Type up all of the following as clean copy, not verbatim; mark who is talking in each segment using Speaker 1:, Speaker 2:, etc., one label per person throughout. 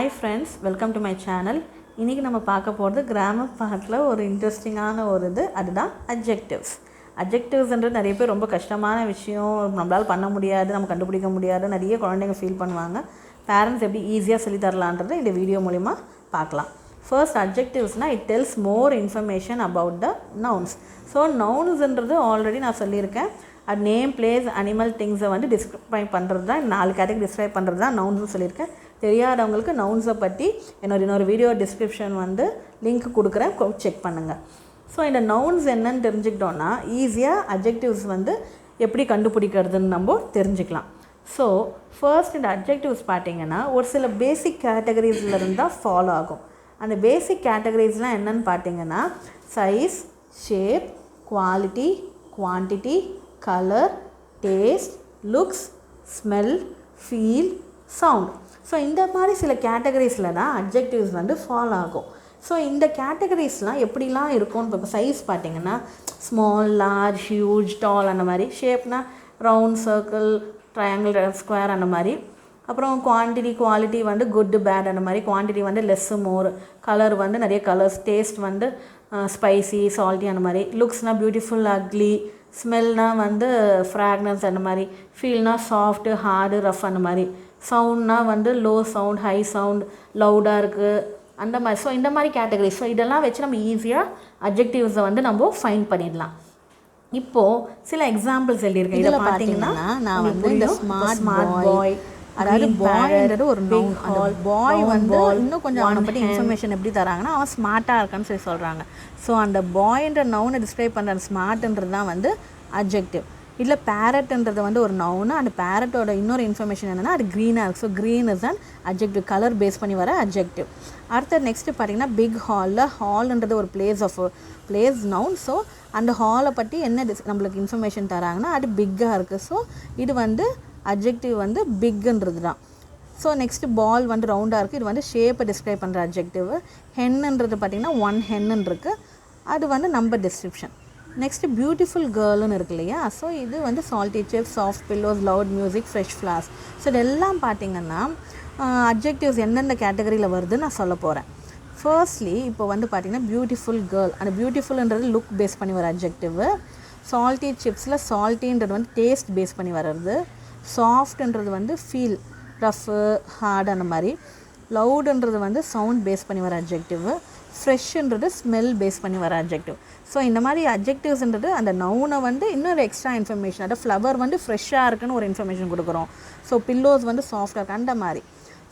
Speaker 1: Hi friends, welcome to my channel. இன்னைக்கு நம்ம பார்க்க போறது கிராமர் பார்ட்ல ஒரு இன்ட்ரஸ்டிங்கான ஒரு அதுதான் adjectives. Adjectivesன்றது நிறைய பேர் ரொம்ப கஷ்டமான விஷயம், நம்மளால பண்ண முடியாது, நம்ம கண்டுபிடிக்க முடியாது, நிறைய குழந்தைங்க ஃபீல் பண்ணுவாங்க. பேரண்ட்ஸ் எப்படி ஈஸியா சொல்லி தரலாம்ன்றதை இந்த வீடியோ மூலமா பார்க்கலாம். First adjectivesனா it tells more information about the nouns. So nounsன்றது ஆல்ரெடி நான் சொல்லியிருக்கேன். அது நேம், பிளேஸ், அனிமல், திங்ஸை வந்து டிஸ்கிரைப் பண்ணுறது தான், 4 கேட்டகரி டிஸ்கிரைப் பண்ணுறது தான் நவுன்ஸ்னு சொல்லியிருக்கேன். தெரியாதவங்களுக்கு நவுன்ஸை பற்றி இன்னொரு வீடியோ டிஸ்கிரிப்ஷன் வந்து லிங்க் கொடுக்குறேன், செக் பண்ணுங்கள். ஸோ இந்த நவுன்ஸ் என்னன்னு தெரிஞ்சுக்கிட்டோன்னா ஈஸியாக அட்ஜெக்டிவ்ஸ் வந்து எப்படி கண்டுபிடிக்கிறதுன்னு நம்ம தெரிஞ்சுக்கலாம். ஸோ ஃபர்ஸ்ட் இந்த அட்ஜெக்டிவ்ஸ் பார்த்தீங்கன்னா ஒரு சில பேசிக் கேட்டகரிஸில் இருந்தால் ஃபாலோ ஆகும். அந்த பேசிக் கேட்டகரிஸ்லாம் என்னென்னு பார்த்தீங்கன்னா size, shape, quality, quantity, colour, taste, looks, smell, feel, sound. So இந்த மாதிரி சில கேட்டகரிஸில் தான் அட்ஜெக்டிவ்ஸ் வந்து ஃபாலோ ஆகும். ஸோ இந்த கேட்டகரிஸ்லாம் எப்படிலாம் இருக்கும்னு இப்போ சைஸ் பார்த்தீங்கன்னா ஸ்மால், லார்ஜ், ஹியூஜ், டால் அந்த மாதிரி. ஷேப்னால் ரவுண்ட், சர்க்கிள், ட்ரையாங்கிள், ஸ்கொயர் அந்த மாதிரி. அப்புறம் குவான்டிட்டி, குவாலிட்டி வந்து குட், பேட் அந்த மாதிரி. குவான்டிட்டி வந்து லெஸ்ஸு, மோர். கலர் வந்து நிறைய கலர்ஸ். டேஸ்ட் வந்து ஸ்பைசி, சால்ட்டி அந்த மாதிரி. லுக்ஸ்னால் பியூட்டிஃபுல், அக்லி. ஸ்மெல்னால் வந்து ஃப்ராக்னன்ஸ் அந்த மாதிரி. ஃபீல்னால் சாஃப்ட்டு, ஹார்டு, ரஃப் அந்த மாதிரி. சவுண்ட்னால் வந்து லோ சவுண்ட், ஹை சவுண்ட், லவுடாக இருக்குது அந்த மாதிரி. ஸோ இந்த மாதிரி கேட்டகரி. ஸோ இதெல்லாம் வச்சு நம்ம ஈஸியாக அட்ஜெக்டிவ்ஸை வந்து நம்ம ஃபைண்ட் பண்ணிடலாம். இப்போது சில எக்ஸாம்பிள்ஸ் எழுதியிருக்கேன். இதில் பார்த்தீங்கன்னா நான் வந்து இந்த ஸ்மார்ட் பாய், அதாவது பாய்ன்றது ஒரு நவுன். அந்த பாய் வந்து இன்னும் கொஞ்சம் அவனை பற்றி இன்ஃபர்மேஷன் எப்படி தராங்கன்னா அவன் ஸ்மார்ட்டாக இருக்கான்னு சொல்லி சொல்கிறாங்க. ஸோ அந்த பாய்ன்ற நவுனை டிஸ்கிரைப் பண்ணுற அந்த ஸ்மார்ட்ன்றது தான் வந்து அட்ஜெக்டிவ். இதில் பேரட்ன்றது வந்து ஒரு நவுனு. அந்த பேரட்டோட இன்னொரு இன்ஃபர்மேஷன் என்னென்னா அது க்ரீனாக இருக்குது. So green is and adjective, colour base பண்ணி வர அட்ஜெக்டிவ். அடுத்த நெக்ஸ்ட்டு பார்த்தீங்கன்னா பிக் ஹாலில், ஹால்ன்றது ஒரு பிளேஸ் நவுன். ஸோ அந்த ஹாலை பற்றி என்ன நம்மளுக்கு இன்ஃபர்மேஷன் தராங்கன்னா அது பிக்காக இருக்குது. ஸோ இது வந்து அட்ஜெக்டிவ் வந்து பிக்குன்றது தான். ஸோ நெக்ஸ்ட்டு பால் வந்து ரவுண்டாக இருக்குது. இது வந்து ஷேப்பை டிஸ்கிரைப் பண்ணுற அட்ஜெக்டிவ். ஹென்னுன்றது பார்த்திங்கன்னா 1 ஹென்னு இருக்குது. அது வந்து நம்பர் டிஸ்கிரிப்ஷன். நெக்ஸ்ட்டு பியூட்டிஃபுல் கேர்ள்னு இருக்கு இல்லையா. ஸோ இது வந்து salty chips, soft pillows, loud music, fresh flowers. So இதெல்லாம் பார்த்திங்கன்னா அட்ஜெக்டிவ்ஸ் எந்தெந்த கேட்டகரியில் வருதுன்னு நான் சொல்ல போகிறேன். ஃபர்ஸ்ட்லி இப்போ வந்து பார்த்திங்கன்னா பியூட்டிஃபுல் கேர்ள். அந்த பியூட்டிஃபுல்ன்றது லுக் பேஸ் பண்ணி வர அட்ஜெக்டிவ். சால்ட்டி சிப்ஸில் சால்ட்டின்றது வந்து டேஸ்ட் பேஸ் பண்ணி வர்றது. சாஃப்ட்ன்றது வந்து ஃபீல், ரஃப்பு, ஹார்டு அந்த மாதிரி. லவுடுன்றது வந்து சவுண்ட் பேஸ் பண்ணி வர அட்ஜெக்டிவ். ஃப்ரெஷ்ன்றது ஸ்மெல் பேஸ் பண்ணி வர அட்ஜெக்டிவ். ஸோ இந்த மாதிரி அட்ஜெக்டிவ்ஸ்ன்றது அந்த நவுனை வந்து இன்னொரு எக்ஸ்ட்ரா இன்ஃபர்மேஷன். அதாவது ஃப்ளவர் வந்து ஃப்ரெஷ்ஷாக இருக்குன்னு ஒரு இன்ஃபர்மேஷன் கொடுக்குறோம். ஸோ பில்லோஸ் வந்து சாஃப்டாக இருக்கு அந்த மாதிரி.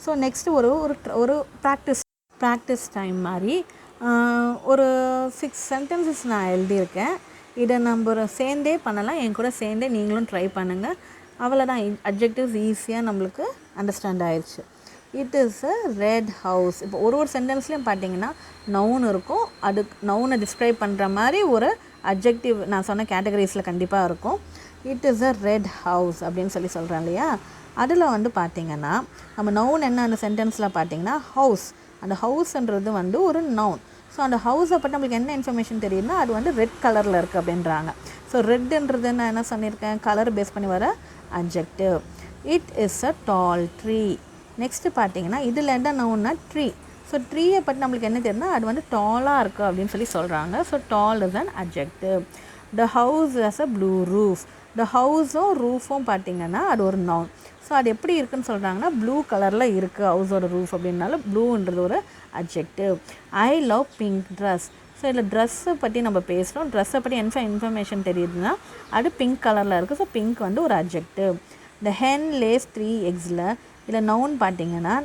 Speaker 1: ஸோ நெக்ஸ்ட்டு ஒரு ப்ராக்டிஸ் டைம் மாதிரி ஒரு 6 சென்டென்சஸ் நான் எழுதியிருக்கேன். இதை நம்ம சேர்ந்தே பண்ணலாம். என் கூட சேர்ந்தே நீங்களும் ட்ரை பண்ணுங்கள். அவ்வளோதான். அட்ஜெக்டிவ்ஸ் ஈஸியாக நம்மளுக்கு அண்டர்ஸ்டாண்ட் ஆயிடுச்சு. It is a red house. இப்போ ஒரு சென்டென்ஸ்லேயும் பார்த்தீங்கன்னா நவுன் இருக்கும். அது நவுனை டிஸ்கிரைப் பண்ணுற மாதிரி ஒரு அட்ஜெக்டிவ் நான் சொன்ன கேட்டகரிஸில் கண்டிப்பாக இருக்கும். It is a red house அப்படின்னு சொல்கிறேன் இல்லையா. அதில் வந்து பார்த்திங்கன்னா நம்ம நவுன் என்ன அந்த சென்டென்ஸில் பார்த்திங்கன்னா ஹவுஸ். அந்த ஹவுஸ்ன்றது வந்து ஒரு நவுன். ஸோ அந்த ஹவுஸை பற்றி நம்மளுக்கு என்ன இன்ஃபர்மேஷன் தெரியுதுன்னா அது வந்து ரெட் கலரில் இருக்குது அப்படின்றாங்க. ஸோ ரெட்டுன்றது நான் என்ன சொல்லியிருக்கேன், கலர் பேஸ் பண்ணி வர adjective. It is a doll tree. Next பார்த்தீங்கன்னா இதில் என்ன நவுன்னா ட்ரீ. ஸோ ட்ரீயை பற்றி நம்மளுக்கு என்ன தெரியுதுன்னா அது வந்து டாலாக இருக்குது அப்படின்னு சொல்கிறாங்க. So tall is an adjective. The house has a blue roof. The ஹவுஸும் ரூஃபும் பார்த்திங்கன்னா அது ஒரு நவுன். ஸோ அது எப்படி இருக்குதுன்னு சொல்கிறாங்கன்னா ப்ளூ கலரில் இருக்குது ஹவுஸோட ரூஃப் அப்படின்னால ப்ளூன்றது ஒரு adjective. I love pink dress. So இதில் ட்ரெஸ்ஸை பற்றி நம்ம பேசுகிறோம். ட்ரெஸ்ஸை பற்றி இன்ஃபர்மேஷன் தெரியுதுன்னா அது பிங்க் கலரில் இருக்குது. ஸோ பிங்க் வந்து ஒரு அட்ஜெக்டிவ். த ஹென் லேஸ் 3 எக்ஸில். இதில் நவுன் பார்த்திங்கன்னா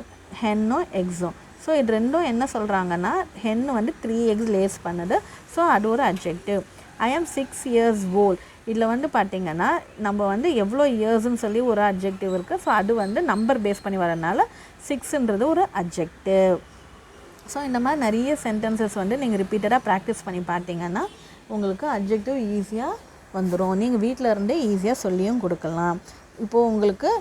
Speaker 1: ஹென்னும் எக்ஸும். ஸோ இது ரெண்டும் என்ன சொல்கிறாங்கன்னா ஹென்னு வந்து 3 எக்ஸ் லேஸ் பண்ணுது. ஸோ அது ஒரு அட்ஜெக்டிவ். ஐ ஆம் 6 years old. இதில் வந்து பார்த்திங்கன்னா நம்ம வந்து எவ்வளோ இயர்ஸ்ன்னு சொல்லி ஒரு அட்ஜெக்டிவ் இருக்குது. ஸோ அது வந்து நம்பர் பேஸ் பண்ணி வரனால 6ன்றது ஒரு அட்ஜெக்டிவ். ஸோ இந்த மாதிரி நிறைய சென்டென்சஸ் வந்து நீங்கள் ரிப்பீட்டடாக ப்ராக்டிஸ் பண்ணி பார்த்தீங்கன்னா உங்களுக்கு அட்ஜெக்டிவ் ஈஸியாக வந்துடும். நீங்கள் வீட்டில் இருந்தே ஈஸியாக சொல்லியும் கொடுக்கலாம். இப்போது உங்களுக்கு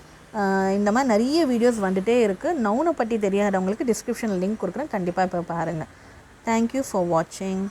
Speaker 1: இந்த மாதிரி நிறைய வீடியோஸ் வந்துகிட்டே இருக்குது. நவுனை பற்றி தெரியாதவங்களுக்கு டிஸ்கிரிப்ஷனில் லிங்க் கொடுக்குறேன், கண்டிப்பாக இப்போ பாருங்கள். தேங்க்யூ ஃபார் வாட்சிங்.